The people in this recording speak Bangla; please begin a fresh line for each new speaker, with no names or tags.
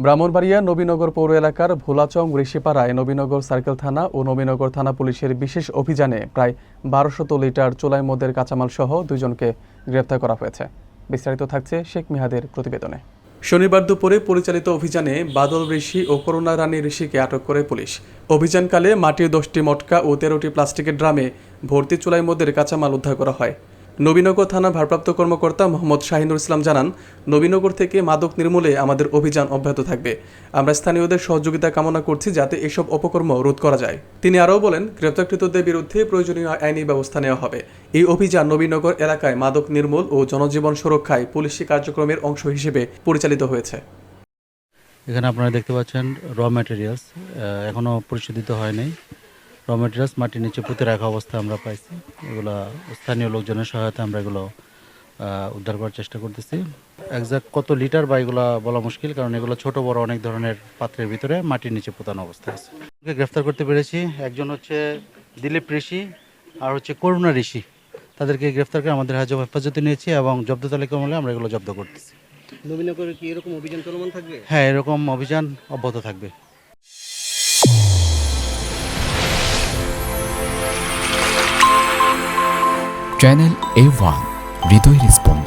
ব্রাহ্মণবাড়িয়া নবীনগর পৌর এলাকার ভোলাচং ঋষিপাড়ায় নবীনগর সার্কেল থানা ও নবীনগর থানা পুলিশের বিশেষ অভিযানে প্রায় 1200 লিটার চোলাই মদের কাঁচামাল সহ 2 জনকে গ্রেফতার করা হয়েছে। বিস্তারিত থাকছে শেখ মিহাদের প্রতিবেদনে। শনিবার দুপুরে পরিচালিত অভিযানে বাদল ঋষি ও করুণা রানী ঋষিকে আটক করে পুলিশ। অভিযানকালে মাটির 10টি মটকা ও 13টি প্লাস্টিকের ড্রামে ভর্তি চোলাই মদের কাঁচামাল উদ্ধার করা হয়। নবীনগর থানা ভারপ্রাপ্ত কর্মকর্তা মোহাম্মদ শাহিনুর ইসলাম জানান, নবীনগর থেকে মাদক নির্মূলে আমাদের অভিযান অব্যাহত থাকবে। আমরা স্থানীয়দের সহযোগিতা কামনা করছি যাতে এসব অপকর্ম রোধ করা যায়। তিনি আরও বলেন, গ্রেপ্তারকৃতদের বিরুদ্ধে প্রয়োজনীয় আইনি ব্যবস্থা নেওয়া হবে। এই অভিযান নবীনগর এলাকায় মাদক নির্মূল ও জনজীবন সুরক্ষায় পুলিশি কার্যক্রমের অংশ হিসেবে পরিচালিত হয়েছে।
এখানে আপনারা দেখতে পাচ্ছেন র ম্যাটেরিয়ালস এখনও পরিশোধিত হয়নি। র ম্যাটেরিয়ালস মাটির নিচে পুঁতে রাখা অবস্থায় আমরা পাইছি। এগুলো স্থানীয় লোকজনের সহায়তা আমরা এগুলো উদ্ধার করার চেষ্টা করতেছি। একজ্যাক্ট কত লিটার বা এগুলো বলা মুশকিল, কারণ এগুলো ছোট বড় অনেক ধরনের পাত্রের ভিতরে মাটির নিচে পোতানো অবস্থা আছে। গ্রেফতার করতে পেরেছি। একজন হচ্ছে দিলীপ ঋষি আর হচ্ছে করুণা ঋষি। তাদেরকে গ্রেফতার করে আমাদের হেফাজতে নিয়েছি এবং জব্দ তালিকা মূল্যে আমরা এগুলো জব্দ করতেছি।
নবীনগরে কি এরকম অভিযান চলমান থাকবে?
হ্যাঁ, এরকম অভিযান অব্যাহত থাকবে।
চ্যানেল A1 হৃদয়ের স্পন্দন।